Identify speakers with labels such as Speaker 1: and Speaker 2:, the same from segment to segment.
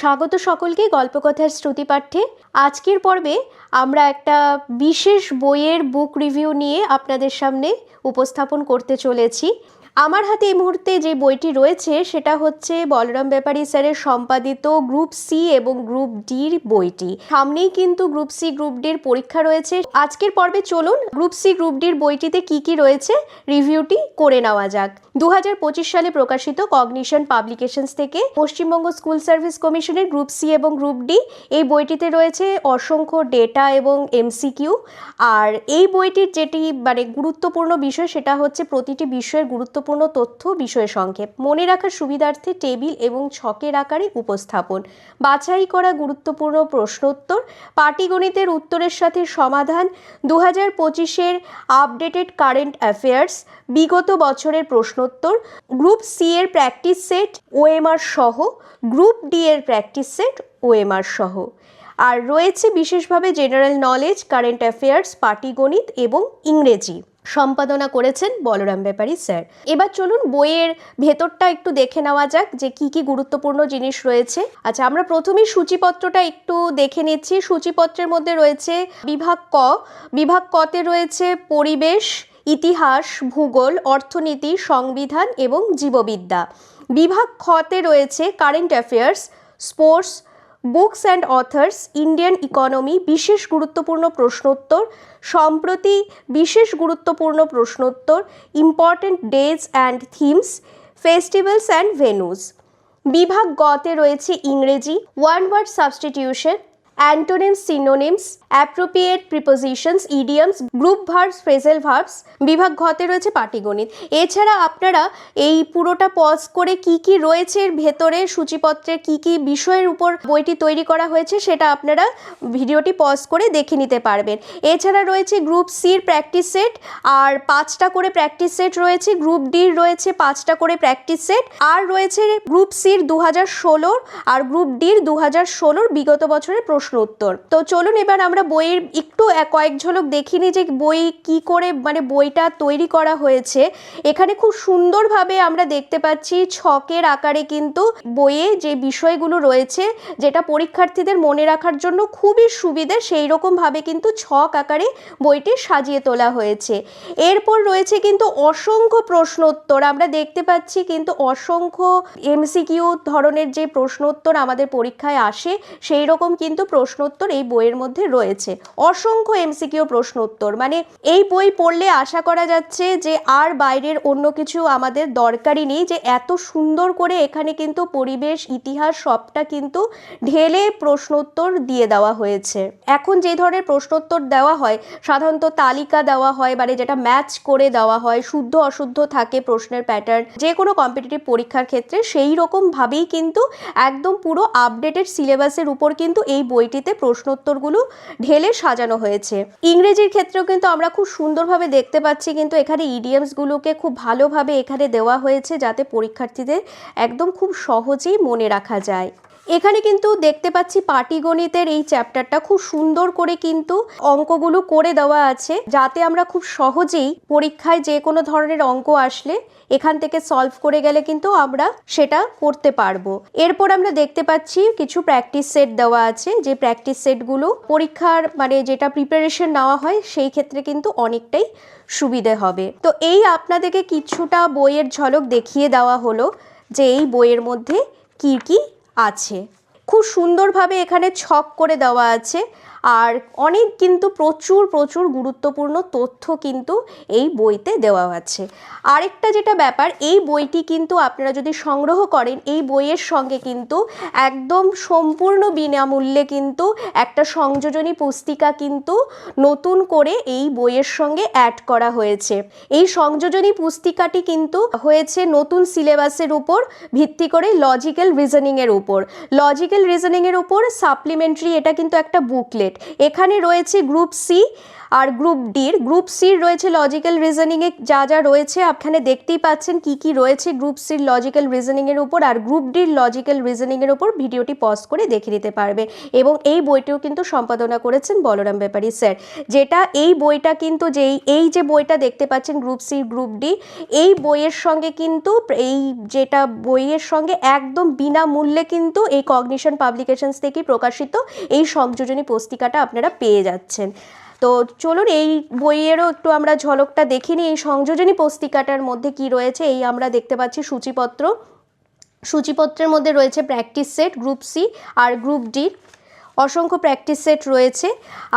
Speaker 1: স্বাগত সকলকে গল্পকথার শ্রুতিপাঠ্যে। আজকের পর্বে আমরা একটা বিশেষ বইয়ের বুক রিভিউ নিয়ে আপনাদের সামনে উপস্থাপন করতে চলেছি। আমার হাতে এই মুহূর্তে যে বইটি রয়েছে সেটা হচ্ছে বলরাম ব্যাপারী স্যারের সম্পাদিত গ্রুপ সি এবং গ্রুপ ডির বইটি। সামনেই কিন্তু গ্রুপ সি গ্রুপ ডির পরীক্ষা রয়েছে। আজকের পর্বে চলুন গ্রুপ সি গ্রুপ ডির বইটিতে কি কি রয়েছে রিভিউটি করে নেওয়া যাক। 2025 সালে প্রকাশিত কগনিশন পাবলিকেশনস থেকে পশ্চিমবঙ্গ স্কুল সার্ভিস কমিশনের গ্রুপ সি এবং গ্রুপ ডি এই বইটিতে রয়েছে অসংখ্য ডেটা এবং এমসিকিউ। আর এই বইটির যেটি গুরুত্বপূর্ণ বিষয় সেটা হচ্ছে প্রতিটি বিষয়ের গুরুত্বপূর্ণ তথ্য বিষয় সংক্ষেপ, মনে রাখার সুবিধার্থে টেবিল এবং ছকের আকারে উপস্থাপন, বাছাই করা গুরুত্বপূর্ণ প্রশ্নোত্তর, পাটিগণিতের উত্তরের সাথে সমাধান, 2025-এর আপডেটেড কারেন্ট অ্যাফেয়ার্স, বিগত বছরের প্রশ্নোত্তর, গ্রুপ সি এর প্র্যাকটিস সেট ওএমআর সহ, গ্রুপ ডি এর প্র্যাকটিস সেট ওএমআর সহ। আর রয়েছে বিশেষভাবে জেনারেল নলেজ, কারেন্ট অ্যাফেয়ার্স, পাটিগণিত এবং ইংরেজি। সম্পাদনা করেছেন বলরাম ব্যাপারী স্যার। এবার চলুন বইয়ের ভেতরটা একটু দেখে নেওয়া যাক যে কি কি গুরুত্বপূর্ণ জিনিস রয়েছে। আচ্ছা, আমরা প্রথমেই সূচিপত্রটা একটু দেখে নিচ্ছি। সূচিপত্রের মধ্যে রয়েছে বিভাগ কতে রয়েছে পরিবেশ, ইতিহাস, ভূগোল, অর্থনীতি, সংবিধান এবং জীববিদ্যা। বিভাগ খতে রয়েছে current affairs, sports, books and authors, Indian economy, বিশেষ গুরুত্বপূর্ণ প্রশ্নোত্তর, সম্প্রতি বিশেষ গুরুত্বপূর্ণ প্রশ্নোত্তর, important days and themes, festivals and venues. বিভাগ গতে রয়েছে ইংরেজি, one word substitution, antonyms, synonyms, appropriate prepositions, idioms, group verbs, phrasal verbs. বিভাগ ঘতে রয়েছে পাটিগণিত। এছাড়া আপনারা এই পুরোটা পজ করে কি কি রয়েছে এর ভেতরে সূচিপত্রের কি কি বিষয়ের উপর বইটি তৈরি করা হয়েছে সেটা আপনারা ভিডিওটি পজ করে দেখে নিতে পারবেন। এছাড়া রয়েছে গ্রুপ সির প্র্যাকটিস সেট, আর 5টা করে প্র্যাকটিস সেট রয়েছে। গ্রুপ ডির রয়েছে 5টা করে প্র্যাকটিস সেট, আর রয়েছে গ্রুপ সির 2016 আর গ্রুপ ডির 2016 বিগত বছরের প্রশ্ন উত্তর। তো চলুন এবার আমরা বইয়ের একটু কয়েক ঝলক দেখিনি যে বই কি করে বইটা তৈরি করা হয়েছে। এখানে খুব সুন্দরভাবে আমরা দেখতে পাচ্ছি ছকের আকারে কিন্তু বইয়ে যে বিষয়গুলো রয়েছে যেটা পরীক্ষার্থীদের মনে রাখার জন্য খুবই সুবিধে, সেই রকম ভাবে কিন্তু ছক আকারে বইটি সাজিয়ে তোলা হয়েছে। এরপর রয়েছে কিন্তু অসংখ্য প্রশ্নোত্তর। আমরা দেখতে পাচ্ছি কিন্তু অসংখ্য এমসিকিউ ধরনের যে প্রশ্নোত্তর আমাদের পরীক্ষায় আসে সেই রকম কিন্তু প্রশ্নোত্তর এই বইয়ের মধ্যে রয়েছে। অসংখ্য এমসিকিউ প্রশ্নোত্তর, এই বই পড়লে আশা করা যাচ্ছে যে আর বাইরের অন্য কিছু আমাদের দরকারই নেই, যে এত সুন্দর করে এখানে কিন্তু পরিবেশ, ইতিহাস সবটা কিন্তু ঢেলে প্রশ্নোত্তর দিয়ে দেওয়া হয়েছে। এখন যে ধরনের প্রশ্নোত্তর দেওয়া হয় সাধারণত তালিকা দেওয়া হয়, যেটা ম্যাচ করে দেওয়া হয়, শুদ্ধ অশুদ্ধ থাকে প্রশ্নের প্যাটার্ন যে কোনো কম্পিটিটিভ পরীক্ষার ক্ষেত্রে, সেই রকম ভাবেই কিন্তু একদম পুরো আপডেটেড সিলেবাসের উপর কিন্তু এই বইটিতে প্রশ্নোত্তরগুলো ঢেলে সাজানো হয়েছে। ইংরেজির ক্ষেত্রেও কিন্তু আমরা খুব সুন্দরভাবে দেখতে পাচ্ছি কিন্তু এখানে ইডিয়ামসগুলোকে খুব ভালোভাবে এখানে দেওয়া হয়েছে যাতে পরীক্ষার্থীদের একদম খুব সহজেই মনে রাখা যায়। এখানে কিন্তু দেখতে পাচ্ছি পাটিগণিতের এই চ্যাপ্টারটা খুব সুন্দর করে কিন্তু অঙ্কগুলো করে দেওয়া আছে যাতে আমরা খুব সহজেই পরীক্ষায় যে কোনো ধরনের অঙ্ক আসলে এখান থেকে সলভ করে গেলে কিন্তু আমরা সেটা করতে পারবো। এরপর আমরা দেখতে পাচ্ছি কিছু প্র্যাকটিস সেট দেওয়া আছে, যে প্র্যাকটিস সেটগুলো পরীক্ষার যেটা প্রিপারেশন নেওয়া হয় সেই ক্ষেত্রে কিন্তু অনেকটাই সুবিধে হবে। তো এই আপনাদেরকে কিছুটা বইয়ের ঝলক দেখিয়ে দেওয়া হলো যে এই বইয়ের মধ্যে কি কি আছে। খুব সুন্দরভাবে এখানে ছক করে দেওয়া আছে, আর অনেক কিন্তু প্রচুর গুরুত্বপূর্ণ তথ্য কিন্তু এই বইতে দেওয়া আছে। আরেকটা যেটা ব্যাপার, এই বইটি কিন্তু আপনারা যদি সংগ্রহ করেন এই বইয়ের সঙ্গে কিন্তু একদম সম্পূর্ণ বিনামূল্যে কিন্তু একটা সংযোজনী পুস্তিকা কিন্তু নতুন করে এই বইয়ের সঙ্গে অ্যাড করা হয়েছে। এই সংযোজনী পুস্তিকাটি কিন্তু হয়েছে নতুন সিলেবাসের উপর ভিত্তি করে লজিক্যাল রিজনিংয়ের উপর সাপ্লিমেন্টারি, এটা কিন্তু একটা বুকলেট। এখানে রয়েছে গ্রুপ সি আর গ্রুপ সির রয়েছে লজিক্যাল রিজনিংয়ে যা যা রয়েছে আপনারা দেখতেই পাচ্ছেন কি কি রয়েছে গ্রুপ সির লজিক্যাল রিজনিংয়ের উপর, আর গ্রুপ ডির লজিক্যাল রিজনিংয়ের উপর ভিডিওটি পজ করে দেখে নিতে পারবে। এবং এই বইটিও কিন্তু সম্পাদনা করেছেন বলরাম ব্যাপারী স্যার, যেটা এই বইটা কিন্তু এই যে বইটা দেখতে পাচ্ছেন গ্রুপ সি গ্রুপ ডি, এই বইয়ের সঙ্গে কিন্তু যেটা বইয়ের সঙ্গে একদম বিনামূল্যে কিন্তু এই কগনিশন পাবলিকেশনস থেকে প্রকাশিত এই সংযোজনী পুস্তিকাটা আপনারা পেয়ে যাচ্ছেন। তো চলুন এই বইয়েরও একটু আমরা ঝলকটা দেখে নিই। এই সংযোজনী পুস্তিকাটার মধ্যে কি রয়েছে, এই আমরা দেখতে পাচ্ছি সূচিপত্রের মধ্যে রয়েছে প্র্যাকটিস সেট গ্রুপ সি আর গ্রুপ ডি, অসংখ্য প্র্যাকটিস সেট রয়েছে।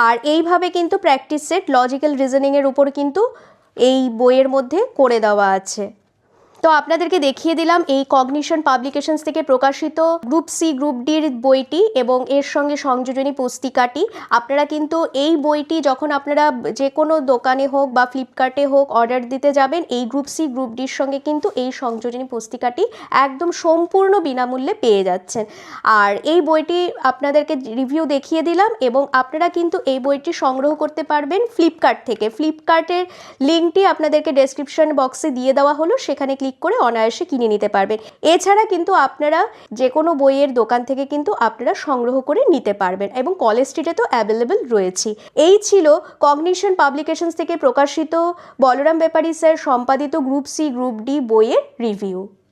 Speaker 1: আর এইভাবে কিন্তু প্র্যাকটিস সেট লজিক্যাল রিজনিংয়ের উপর কিন্তু এই বইয়ের মধ্যে করে দেওয়া আছে। তো আপনাদেরকে দেখিয়ে দিলাম এই কগনিশন পাবলিকেশনস থেকে প্রকাশিত গ্রুপ সি গ্রুপ ডির বইটি এবং এর সঙ্গে সংযোজনী পুস্তিকাটি। আপনারা কিন্তু এই বইটি যখন আপনারা যে কোনো দোকানে হোক বা ফ্লিপকার্টে হোক অর্ডার দিতে যাবেন, এই গ্রুপ সি গ্রুপ ডির সঙ্গে কিন্তু এই সংযোজনী পুস্তিকাটি একদম সম্পূর্ণ বিনামূল্যে পেয়ে যাচ্ছেন। আর এই বইটি আপনাদেরকে রিভিউ দেখিয়ে দিলাম এবং আপনারা কিন্তু এই বইটি সংগ্রহ করতে পারবেন ফ্লিপকার্ট থেকে। ফ্লিপকার্টের লিঙ্কটি আপনাদেরকে ডেসক্রিপশন বক্সে দিয়ে দেওয়া হলো, সেখানে ক্লিক করে অনায়াসে কিনে নিতে পারবেন। এছাড়া কিন্তু আপনারা যে কোনো বইয়ের দোকান থেকে কিন্তু আপনারা সংগ্রহ করে নিতে পারবেন এবং কলেজ স্ট্রিটে তো অ্যাভেলেবেল রয়েছে। এই ছিল কগনিশন পাবলিকেশনস থেকে প্রকাশিত বলরাম ব্যাপারী স্যার সম্পাদিত গ্রুপ সি গ্রুপ ডি বইয়ের রিভিউ।